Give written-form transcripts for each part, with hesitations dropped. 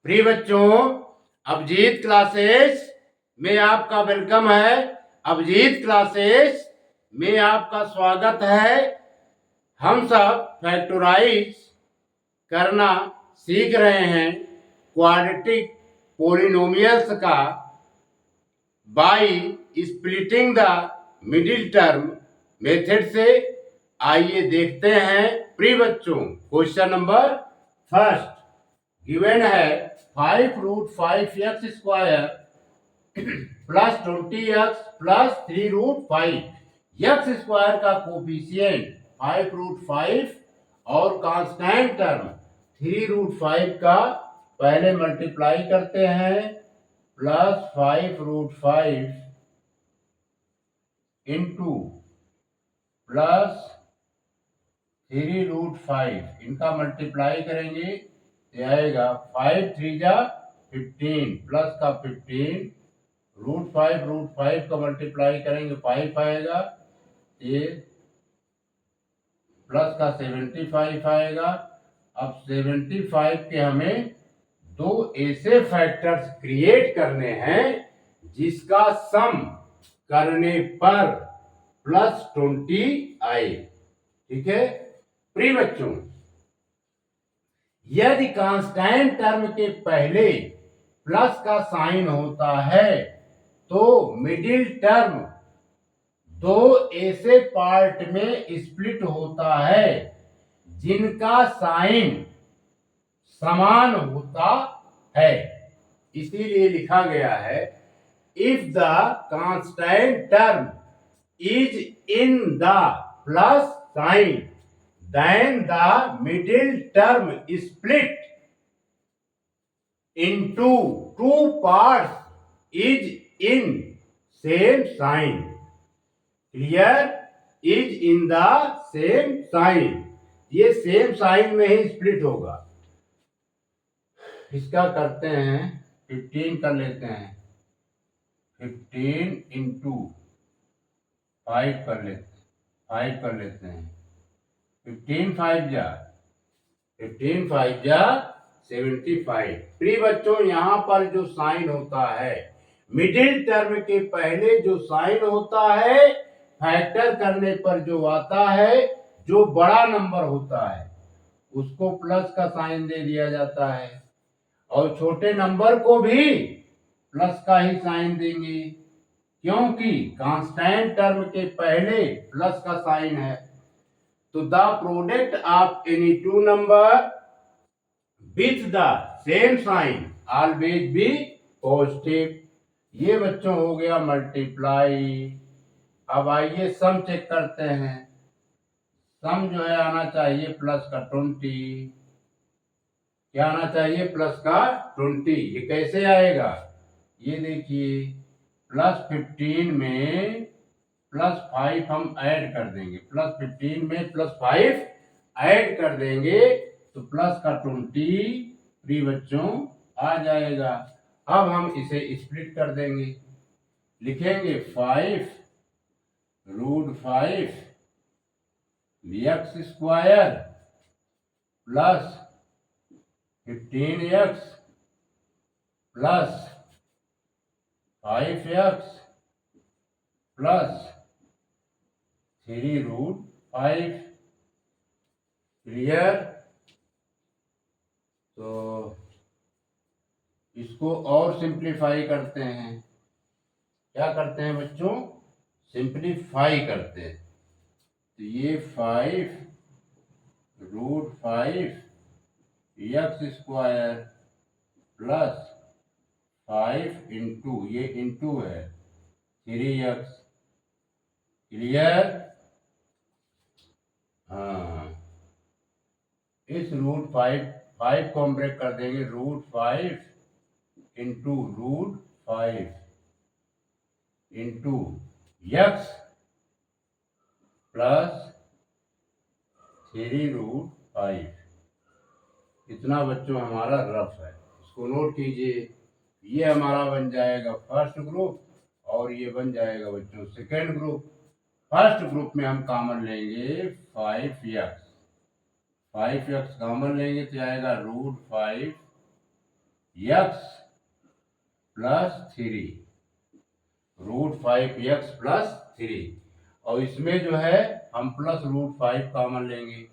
प्रिय बच्चों, अभिजीत क्लासेस में आपका वेलकम है। अभिजीत क्लासेस में आपका स्वागत है। हम सब फैक्टराइज करना सीख रहे हैं क्वाड्रेटिक पोलिनोमियल्स का by splitting the middle term method से। आइए देखते हैं प्रिय बच्चों, क्वेश्चन नंबर फर्स्ट गिवन है 5√5x² plus 20x plus 3√5। x² का कोफिशिएंट 5√5 और कांस्टेंट टर्म 3√5 का पहले मल्टीप्लाई करते हैं प्लस 5√5 इंटू प्लस 3√5 इनका मल्टीप्लाई करेंगे, ये आएगा 5 3 जा 15 प्लस का 15 √5 का मल्टीप्लाई करेंगे 5 आएगा, ये प्लस का 75 आएगा। अब 75 के हमें दो ऐसे फैक्टर्स क्रिएट करने हैं जिसका सम करने पर प्लस 20 आए। ठीक है प्रिय बच्चों, यदि कांस्टेंट टर्म के पहले प्लस का साइन होता है तो मिडिल टर्म दो ऐसे पार्ट में स्प्लिट होता है जिनका साइन समान होता है। इसीलिए लिखा गया है if the constant term is in the plus sign then the middle term is split into two parts is in same sign. Clear? Is in the same sign. ये सेम साइन में ही split होगा। इसका करते हैं 15 कर लेते हैं, 15 into 5 कर लेते हैं 15 5 जा 75। प्रिय बच्चों, यहाँ पर जो साइन होता है मिडिल टर्म के पहले जो साइन होता है फैक्टर करने पर जो आता है, जो बड़ा नंबर होता है उसको प्लस का साइन दे दिया जाता है और छोटे नंबर को भी प्लस का ही साइन देंगे क्योंकि कांस्टेंट टर्म के पहले प्लस का साइन है। तो the product of any two number with the same sign always be positive। ये बच्चों हो गया मल्टीप्लाई। अब आइए सम चेक करते हैं। सम जो है आना चाहिए प्लस का 20। क्या आना चाहिए? प्लस का 20। ये कैसे आएगा? ये देखिए प्लस 15 में प्लस 5 हम ऐड कर देंगे, प्लस 15 में प्लस 5 ऐड कर देंगे तो प्लस का 20 प्रिय बच्चों आ जाएगा। अब हम इसे स्प्लिट कर देंगे, लिखेंगे 5√5 x² plus 15x plus 5x plus 3√5। Clear? तो इसको और सिंप्लीफाई करते हैं। क्या करते हैं बच्चों? सिंप्लीफाई करते हैं। तो ये 5√5 x² प्लस 5 इंटू, ये इंटू है 3x। क्लियर? हाँ, इस √5 को हम ब्रेक कर देंगे, √5 इंटू √5 इंटू x प्लस 3√5। इतना बच्चों हमारा रफ है, इसको नोट कीजिए। ये हमारा बन जाएगा फर्स्ट ग्रुप और ये बन जाएगा बच्चों सेकेंड ग्रुप। फर्स्ट ग्रुप में हम कॉमन लेंगे 5x कॉमन लेंगे तो आएगा √5 एक्स प्लस 3, √5x+3। और इसमें जो है हम प्लस √5 कॉमन लेंगे,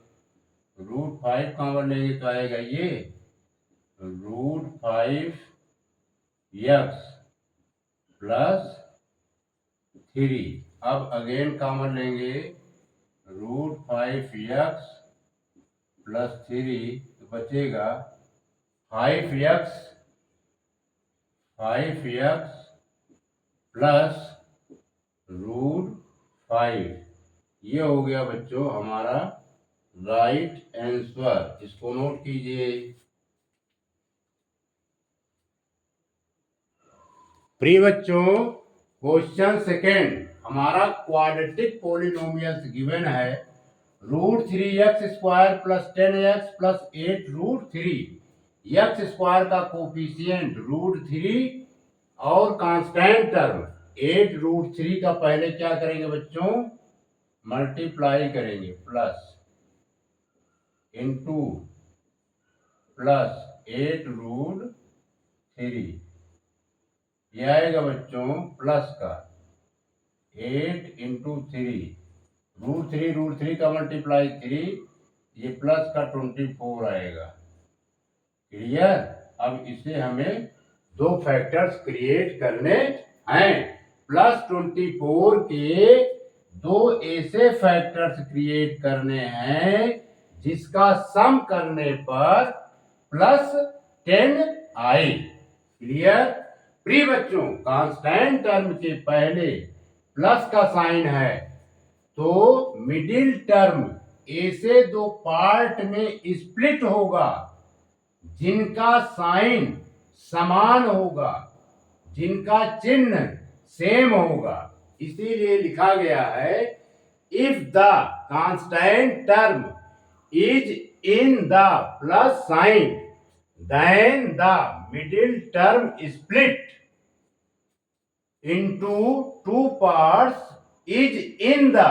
√5 कॉमन लेंगे तो आएगा ये √5x+3। अब अगेन कॉमन लेंगे √5x+3 तो बचेगा 5x प्लस √5। ये हो गया बच्चों हमारा राइट आंसर। इसको नोट कीजिए। प्रिय बच्चों, क्वेश्चन सेकेंड हमारा क्वाड्रेटिक पॉलिनोमियल्स गिवन है √3x² + 10x + 8√3। एक्स स्क्वायर का कोफिशिएंट √3 और कांस्टेंट टर्म 8√3 का पहले क्या करेंगे बच्चों, मल्टीप्लाई करेंगे, प्लस इंटू प्लस 8√3। यह आएगा बच्चों प्लस का 8 × 3, √3 का मल्टीप्लाई 3, ये प्लस का 24 आएगा। क्लियर। अब इसे हमें दो फैक्टर्स क्रिएट करने हैं। प्लस 24 के दो ऐसे फैक्टर्स क्रिएट करने हैं जिसका सम करने पर प्लस 10 आए। क्लियर। प्रिय बच्चों, कांस्टेंट टर्म के पहले प्लस का साइन है तो मिडिल टर्म ऐसे दो पार्ट में स्प्लिट होगा जिनका साइन समान होगा, जिनका चिन्ह सेम होगा। इसीलिए लिखा गया है if the constant term is in the plus sign then the middle term split into two parts is in the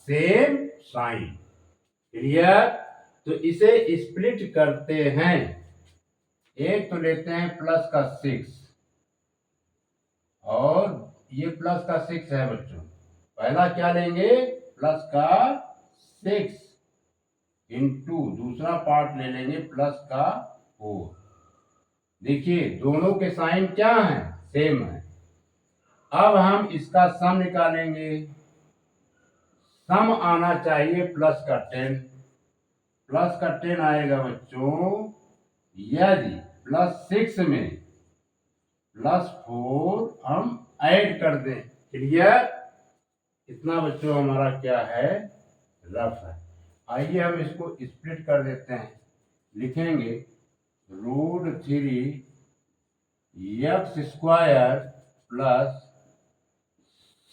same sign। Clear. तो इसे स्प्लिट करते हैं। एक तो लेते हैं प्लस का 6 और ये प्लस का 6 है बच्चों। पहला क्या लेंगे, प्लस का 6 इंटू दूसरा पार्ट ले लेंगे प्लस का 4। देखिए दोनों के साइन क्या हैं, सेम है। अब हम इसका सम निकालेंगे। सम आना चाहिए प्लस का 10। प्लस का 10 आएगा बच्चों यदि प्लस 6 में प्लस 4 हम ऐड कर दें। क्लियर। इतना बच्चों हमारा क्या है, रफ है। आइए हम इसको स्प्लिट कर देते हैं। लिखेंगे √3x² प्लस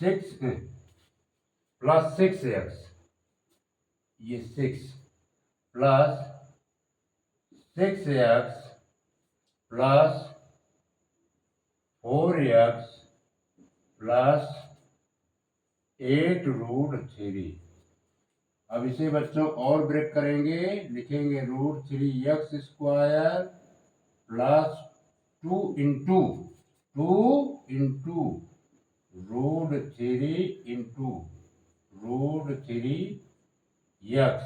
6x, ये 6 plus 6x plus 4x plus 8√3। अब इसे बच्चों और ब्रेक करेंगे। लिखेंगे √3x² plus 2 × √3 × √3x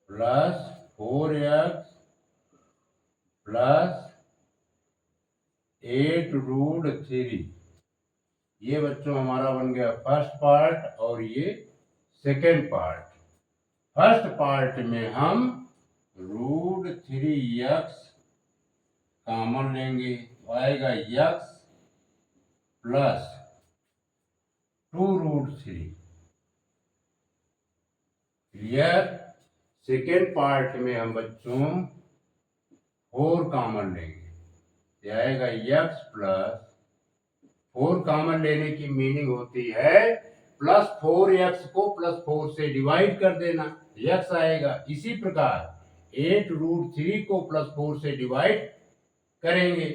plus 4x plus 8√3। ये बच्चों हमारा बन गया फर्स्ट पार्ट और ये सेकेंड पार्ट। फर्स्ट पार्ट में हम √3x कॉमन लेंगे तो आएगा x plus 2√3। Clear. Second part में हम बच्चों 4 कॉमन लेंगे, यह आएगा x प्लस 4 कॉमन लेने की मीनिंग होती है प्लस 4x को प्लस 4 से डिवाइड कर देना, x आएगा। इसी प्रकार 8√3 को प्लस 4 से डिवाइड करेंगे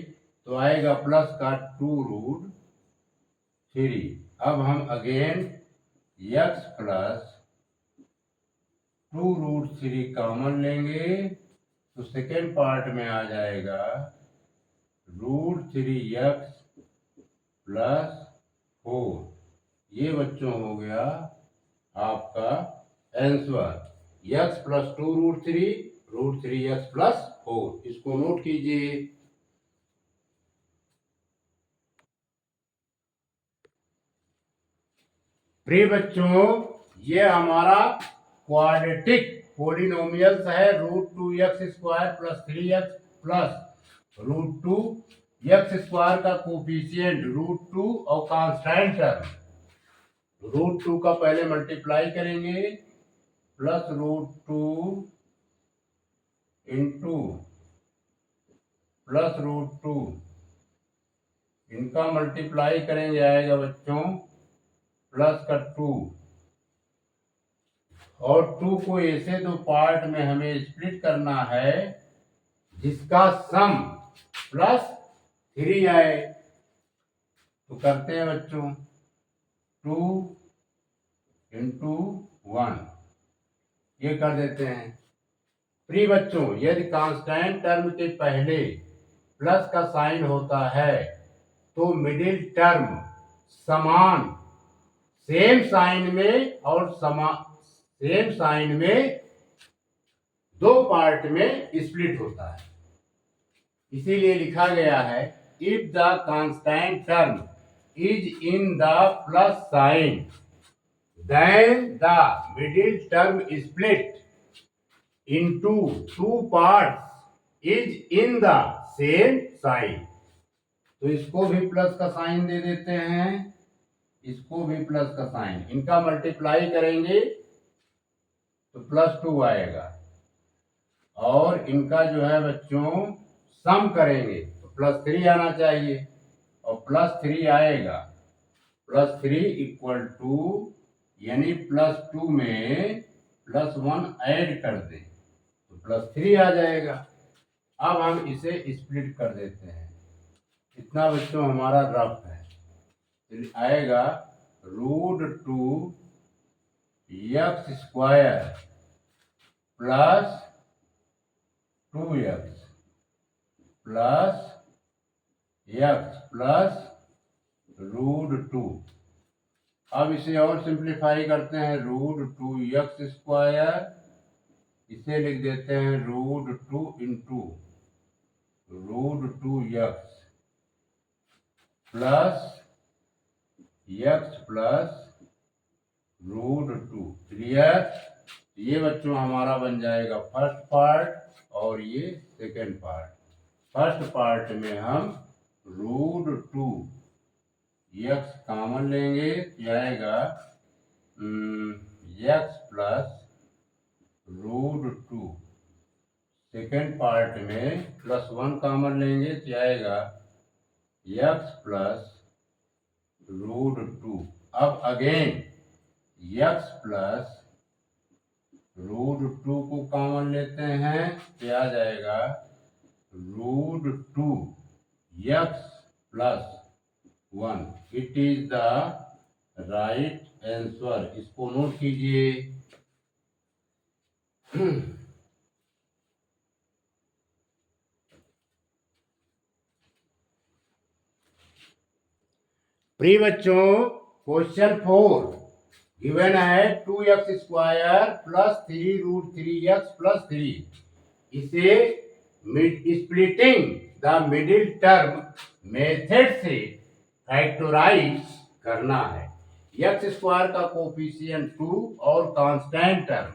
तो आएगा प्लस का 2√3। अब हम अगेन x प्लस 2√3 कॉमन लेंगे तो सेकेंड पार्ट में आ जाएगा √3x प्लस 4। ये बच्चों हो गया आपका answer. x plus 2√3 √3x plus 4। इसको नोट कीजिए। प्रिय बच्चों, ये हमारा क्वाड्रेटिक पोलिनोमियल्स है। √2x² plus 3x plus √2x² का कोफिशिएंट √2 और कांस्टेंट टर्म √2 का पहले मल्टीप्लाई करेंगे प्लस √2 इंटू प्लस √2, इनका मल्टीप्लाई करेंगे आएगा बच्चों प्लस का 2, और 2 को ऐसे दो पार्ट में हमें स्प्लिट करना है जिसका सम प्लस 3 आए। तो करते हैं बच्चों 2 इंटू 1, ये कर देते हैं। प्रिय बच्चों, यदि कांस्टेंट टर्म के पहले प्लस का साइन होता है तो मिडिल टर्म समान सेम साइन में और सेम साइन में दो पार्ट में स्प्लिट होता है। इसीलिए लिखा गया है if the constant term is in the plus sign then the middle term split into two parts is in the same sign. तो इसको भी प्लस का साइन दे देते हैं, इसको भी प्लस का साइन, इनका मल्टीप्लाई करेंगे तो प्लस 2 आएगा, और इनका जो है बच्चों सम करेंगे तो प्लस 3 आना चाहिए, और प्लस 3 आएगा। प्लस 3 इक्वल टू यानी प्लस 2 में प्लस 1 ऐड कर दें तो प्लस 3 आ जाएगा। अब हम इसे स्प्लिट कर देते हैं। इतना बच्चों हमारा रफ है। आएगा √2 x² plus 2x plus x plus √2। अब इसे और सिंप्लीफाई करते हैं √2x², इसे लिख देते हैं √2 into √2x plus x plus √2। Clear? ये बच्चों हमारा बन जाएगा फर्स्ट पार्ट और ये सेकेंड पार्ट। फर्स्ट पार्ट में हम √2x कॉमन लेंगे तो आएगा x प्लस √2। सेकेंड पार्ट में प्लस 1 कॉमन लेंगे तो आएगा x प्लस √2। अब अगेन x प्लस √2 को कॉमन लेते हैं तो आ जाएगा √2x plus 1। It is the right answer. इसको नोट कीजिए। प्रिय बच्चों, क्वेश्चन 4 गिवन है 2x² प्लस 3√3x प्लस 3। इसे splitting the middle term method से फैक्टराइज करना है। x² का कोफिशिएंट 2 और कांस्टेंट टर्म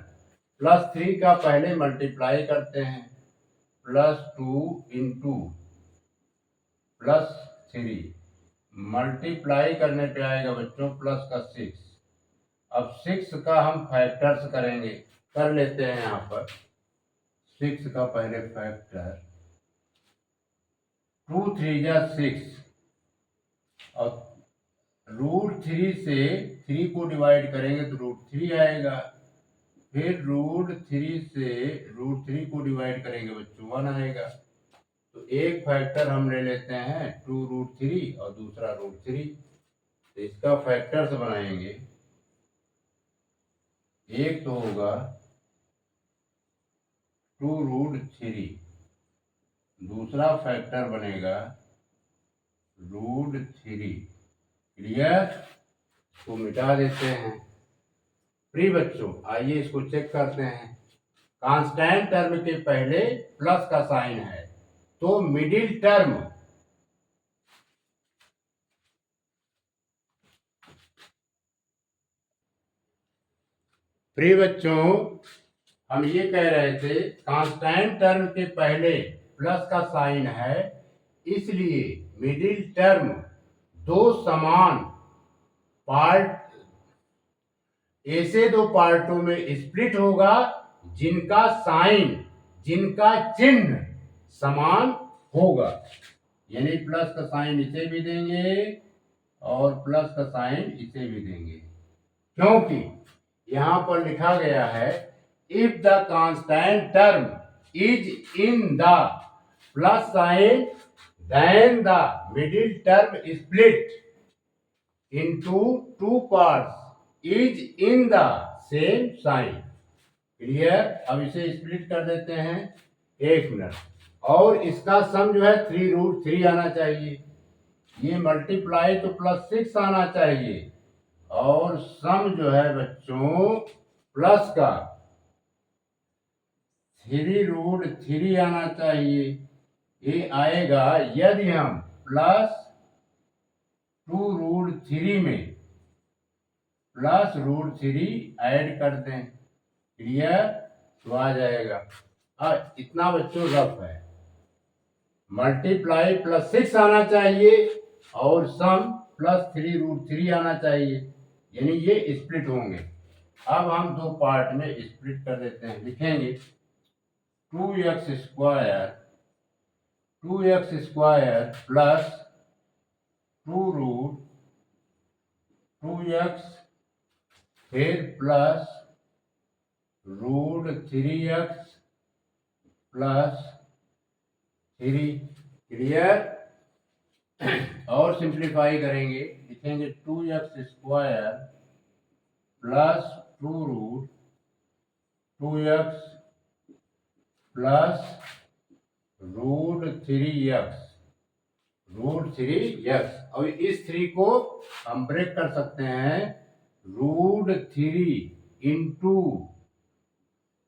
प्लस 3 का पहले मल्टीप्लाई करते हैं प्लस 2 इंटू प्लस 3, मल्टीप्लाई करने पे आएगा बच्चों प्लस का 6। अब 6 का हम फैक्टर्स करेंगे, कर लेते हैं यहाँ पर 6 का पहले फैक्टर 2 3 जा 6, और √3 से 3 को डिवाइड करेंगे तो √3 आएगा। फिर √3 से √3 को डिवाइड करेंगे बच्चों 1 आएगा। तो एक फैक्टर हम ले लेते हैं 2√3 और दूसरा √3। तो इसका फैक्टर्स बनाएंगे। एक तो होगा 2√3, दूसरा फैक्टर बनेगा √3। क्लियर? तो मिटा देते हैं। प्रिय बच्चों, आइए इसको चेक करते हैं। कांस्टेंट टर्म के पहले प्लस का साइन है, तो मिडिल टर्म प्रिय बच्चों, हम ये कह रहे थे कांस्टेंट टर्म के पहले प्लस का साइन है, इसलिए मिडिल टर्म दो समान पार्ट ऐसे दो पार्टों में स्प्लिट होगा जिनका साइन, जिनका चिन्ह समान होगा। यानी प्लस का साइन इसे भी देंगे और प्लस का साइन इसे भी देंगे, क्योंकि यहां पर लिखा गया है if the constant term is in the plus sign then the middle term split into two parts is in the same sign। Clear? अब इसे स्प्लिट कर देते हैं। 1 मिनट। और इसका सम जो है 3√3 आना चाहिए। ये मल्टीप्लाई तो +6 आना चाहिए और सम जो है बच्चों प्लस का 3√3 आना चाहिए। ये आएगा यदि हम +2√3 में +√3 ऐड कर दें। क्लियर? तो आ जाएगा। अब इतना बच्चों रफ है। मल्टीप्लाई +6 आना चाहिए और सम +3√3 आना चाहिए, यानी ये स्प्लिट होंगे। अब हम दो पार्ट में स्प्लिट कर देते हैं। लिखेंगे 2x² प्लस 2√2x फिर प्लस √3x प्लस 3। क्लियर? और सिंप्लीफाई करेंगे। लिखेंगे 2x² plus 2√2x plus √3x। और इस 3 को हम ब्रेक कर सकते हैं। √3 इंटू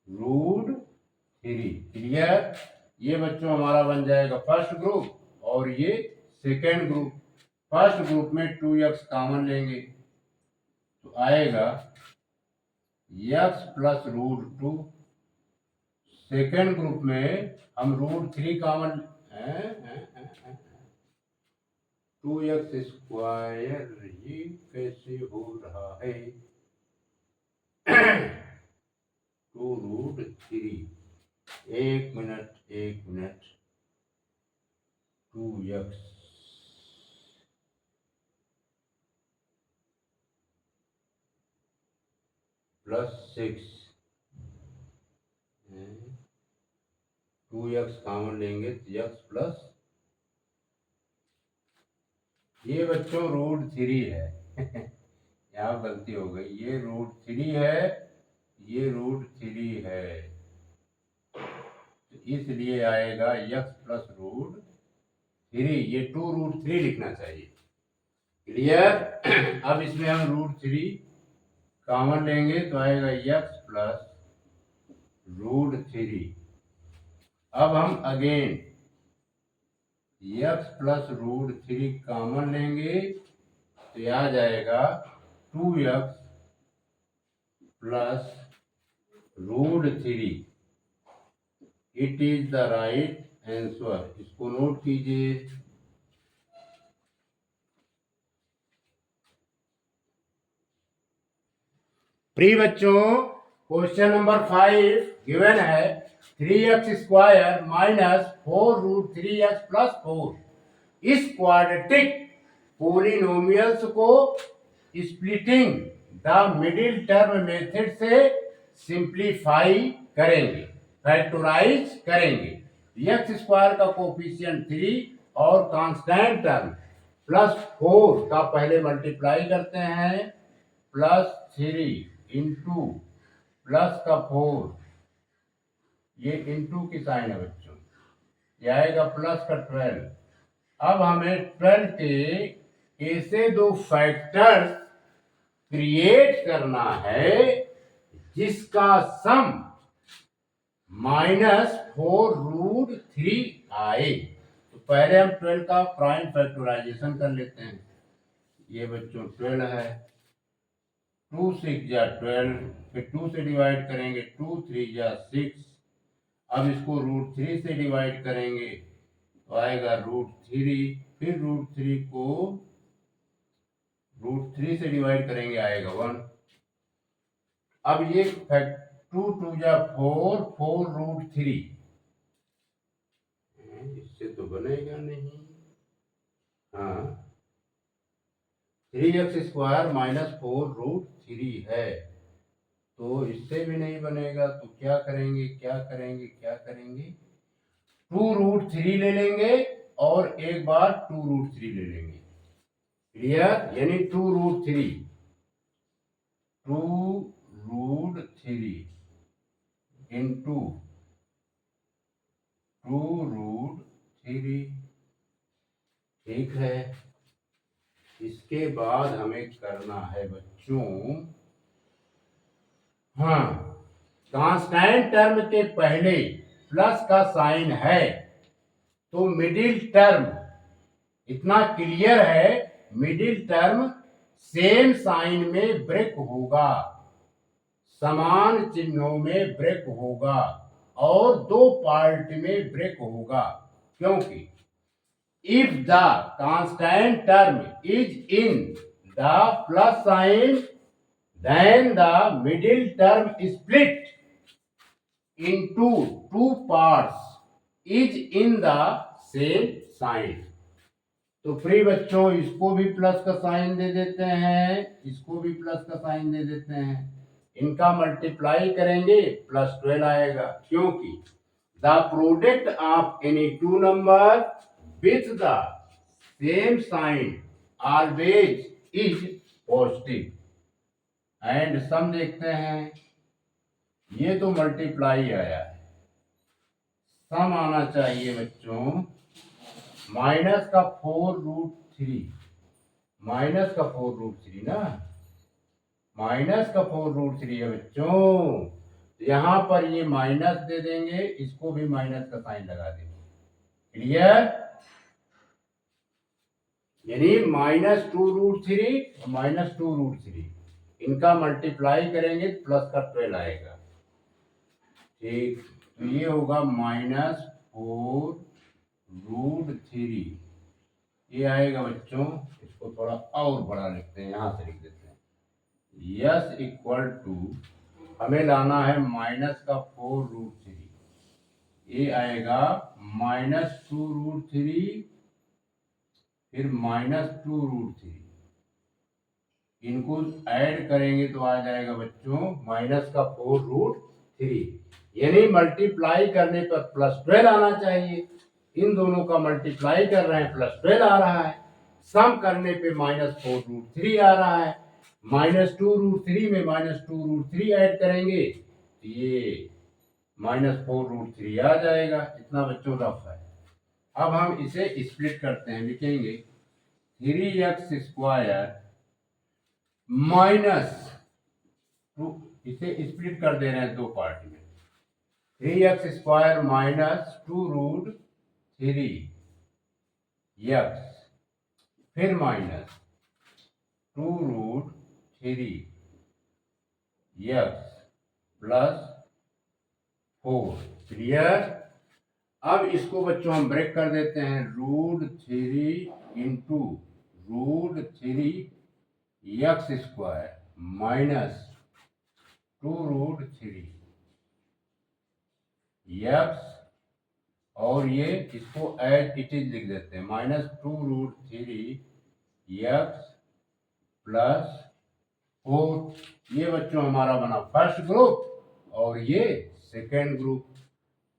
√3। क्लियर? ये बच्चों हमारा बन जाएगा फर्स्ट ग्रुप और ये सेकेंड ग्रुप। फर्स्ट ग्रुप में 2x कॉमन लेंगे तो आएगा x प्लस √2। सेकेंड ग्रुप में हम √3 कॉमन 2x²। ये कैसे हो रहा है? 2√3। 1 minute 2x plus 6। 2x common लेंगे तो x प्लस, ये बच्चों √3 है। यहाँ गलती हो गई। ये √3 है, ये √3 है, तो इसलिए आएगा x प्लस √3। ये 2√3 लिखना चाहिए। क्लियर? अब इसमें हम √3 कॉमन लेंगे तो आएगा x प्लस √3। अब हम अगेन x प्लस √3 कॉमन लेंगे तो आ जाएगा 2x plus √3। It is the right answer. इसको नोट कीजिए। प्रिय बच्चों, क्वेश्चन नंबर 5 गिवन है 3x² माइनस 4√3x प्लस 4। इस क्वाड्रेटिक पोलिनोमियल्स को splitting the middle term method से सिंप्लीफाई करेंगे, फैक्टराइज करेंगे। x² का कोफिशिएंट 3 और कांस्टेंट टर्म +4 का पहले मल्टीप्लाई करते हैं +3 इंटू प्लस का 4 ये इंटू की साइन है बच्चों, ये आएगा प्लस का 12। अब हमें 12 के ऐसे दो फैक्टर्स क्रिएट करना है जिसका सम -4√3 आए। तो पहले हम 12 का प्राइम फैक्टराइजेशन कर लेते हैं। ये बच्चों 12 है, 2 6 जा 12, फिर 2 से डिवाइड करेंगे, 2 3 जा 6। अब इसको √3 से डिवाइड करेंगे तो आएगा √3, फिर √3 को √3 से डिवाइड करेंगे आएगा 1। अब ये 2 2 जा 4, 4√3, इससे तो बनेगा नहीं। हाँ, 3x² -4√3 है, तो इससे भी नहीं बनेगा। तो क्या करेंगे, क्या करेंगे, क्या करेंगे, 2√3 ले लेंगे और एक बार 2√3 ले लेंगे। क्लियर? यानी 2√3 इंटू 2√3। ठीक है, इसके बाद हमें करना है बच्चों, हाँ, कांस्टेंट टर्म के पहले प्लस का साइन है तो मिडिल टर्म, इतना क्लियर है, मिडिल टर्म सेम साइन में ब्रेक होगा, समान चिन्हों में ब्रेक होगा और दो पार्ट में ब्रेक होगा। क्योंकि if the constant term is in the plus sign, then the middle term is split into two parts is in the same sign। तो फ्री बच्चों, इसको भी प्लस का साइन दे देते हैं, इसको भी प्लस का साइन दे देते हैं, इनका मल्टीप्लाई करेंगे +12 आएगा। क्योंकि the product of any two number with the same sign always is positive. And sum देखते हैं, ये तो मल्टीप्लाई आया है, सम आना चाहिए बच्चों -4√3, -4√3 ना, -4√3 है बच्चों। यहां पर ये माइनस दे देंगे, इसको भी माइनस का साइन लगा देंगे। क्लियर? यानी -2√3 -2√3, इनका मल्टीप्लाई करेंगे प्लस का 12 आएगा। ठीक, तो ये होगा -4√3, ये आएगा बच्चों। इसको थोड़ा और बड़ा लिखते हैं, यहां से लिख देते हैं, यस इक्वल टू, हमें लाना है -4√3, ये आएगा -2√3, फिर -2√3, इनको ऐड करेंगे तो आ जाएगा बच्चों -4√3। यानी मल्टीप्लाई करने पर +12 आना चाहिए, इन दोनों का मल्टीप्लाई कर रहे हैं +12 आ रहा है, सम करने पे -4√3 आ रहा है, -2√3 में -2√3 ऐड करेंगे तो ये -4√3 आ जाएगा। इतना बच्चों रफ है। अब हम इसे स्प्लिट करते हैं, लिखेंगे 3x² -2, इसे स्प्लिट कर दे रहे हैं दो पार्ट में, 3x² -2√3x, फिर -2√3x +4। क्लियर? अब इसको बच्चों हम ब्रेक कर देते हैं, √3 इंटू √3x² -2√3x, और ये इसको एज इट इज लिख देते हैं, -2√3x +4। ये बच्चों हमारा बना फर्स्ट ग्रुप और ये सेकेंड ग्रुप।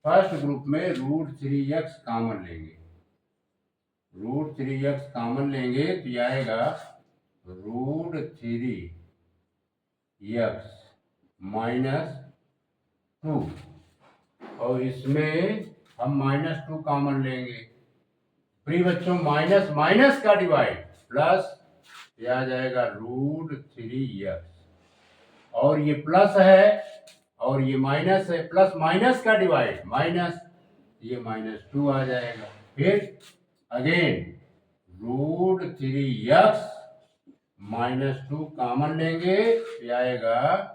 फर्स्ट ग्रुप में √3x कॉमन लेंगे, √3x कॉमन लेंगे तो ये आएगा √3x -2, और इसमें हम -2 कॉमन लेंगे। प्रिय बच्चों माइनस माइनस का डिवाइड प्लस, ये आ जाएगा √3x, और ये प्लस है और ये माइनस है, प्लस माइनस का डिवाइड माइनस, ये -2 आ जाएगा। फिर अगेन √3x -2 कॉमन लेंगे, ये आएगा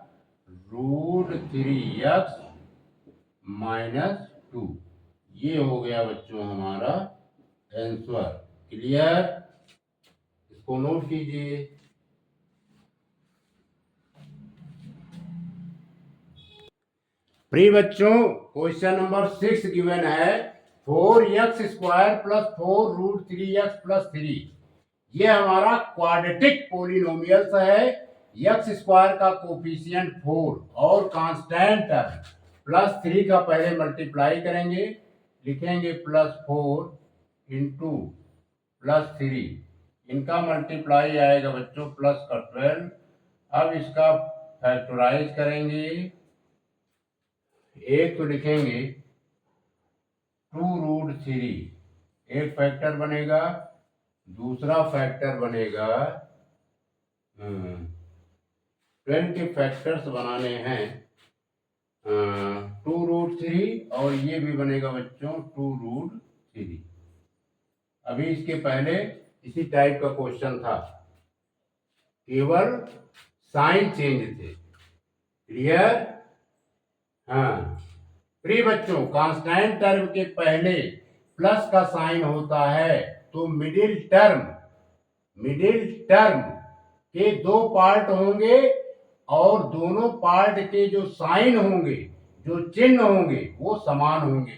√3x -2। ये हो गया बच्चों हमारा आंसर। क्लियर? इसको नोट कीजिए। प्रिय बच्चों क्वेश्चन नंबर 6 गिवन है 4x² + 4√3x + 3। ये हमारा क्वाड्रेटिक पोलिनोमियल्स है। x² का कोफिशिएंट 4 और कांस्टेंट +3 का पहले मल्टीप्लाई करेंगे, लिखेंगे +4 × +3, इनका मल्टीप्लाई आएगा बच्चों प्लस का 12। अब इसका फैक्टराइज करेंगे, एक तो लिखेंगे 2√3, एक फैक्टर बनेगा, दूसरा फैक्टर बनेगा 12 के फैक्टर्स बनाने हैं 2√3, और ये भी बनेगा बच्चों 2√3। अभी इसके पहले इसी टाइप का क्वेश्चन था, केवल साइन चेंज थे। क्लियर? हाँ प्रिय बच्चों कांस्टेंट टर्म के पहले प्लस का साइन होता है तो मिडिल टर्म के 2 पार्ट होंगे, और दोनों पार्ट के जो साइन होंगे, जो चिन्ह होंगे, वो समान होंगे।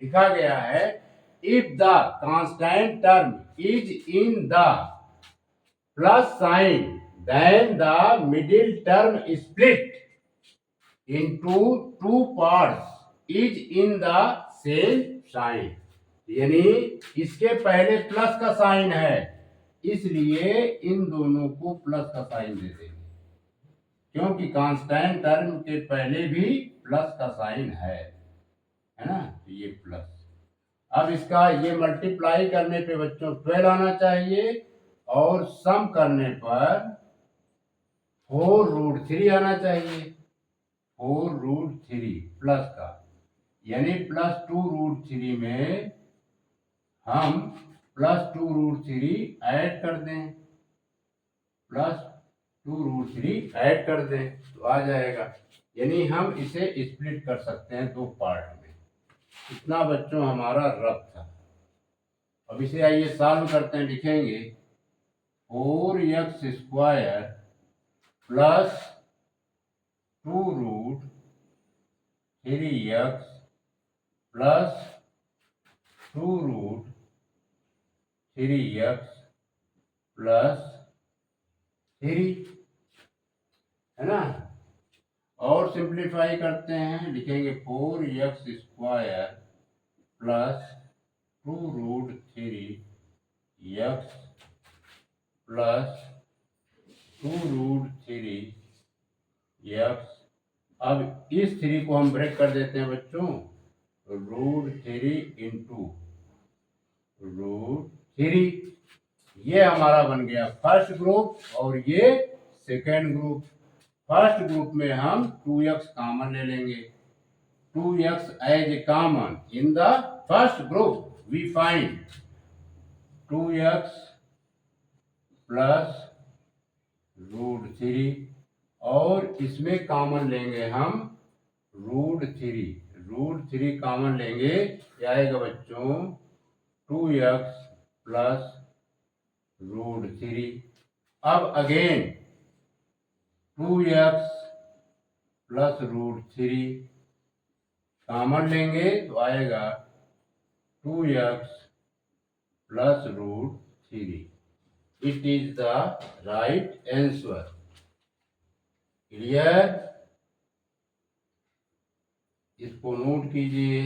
लिखा गया है if the constant term is in the plus sign then the middle term split into 2 parts is in the same sign। यानी इसके पहले प्लस का साइन है, इसलिए इन दोनों को प्लस का साइन दे देंगे, क्योंकि कांस्टेंट टर्म के पहले भी प्लस का साइन है ना, तो ये प्लस। अब इसका ये मल्टीप्लाई करने पे बच्चों 12 आना चाहिए, और सम करने पर 4√3 आना चाहिए, 4√3 प्लस का, यानी +2√3 में हम +2√3 ऐड कर दें, +2√3 ऐड कर दें तो आ जाएगा। यानी हम इसे स्प्लिट कर सकते हैं 2 पार्ट में। इतना बच्चों हमारा रफ था। अब इसे आइए सॉल्व करते हैं। लिखेंगे 4x² + 2√3x + 2√3x + 3 है ना। और सिंप्लीफाई करते हैं, लिखेंगे 4x² + 2√3x + 2√3x। अब इस 3 को हम ब्रेक कर देते हैं बच्चों, √3 × √3। ये हमारा बन गया फर्स्ट ग्रुप, और ये सेकेंड ग्रुप। फर्स्ट ग्रुप में हम 2x कॉमन ले लेंगे, 2x as a common in the first group we find 2x + √3, और इसमें कॉमन लेंगे हम √3 कॉमन लेंगे, क्या आएगा बच्चों 2x + √3। अब अगेन 2x + √3 कॉमन लेंगे तो आएगा 2x + √3। It is the right answer. Clear? इसको नोट कीजिए।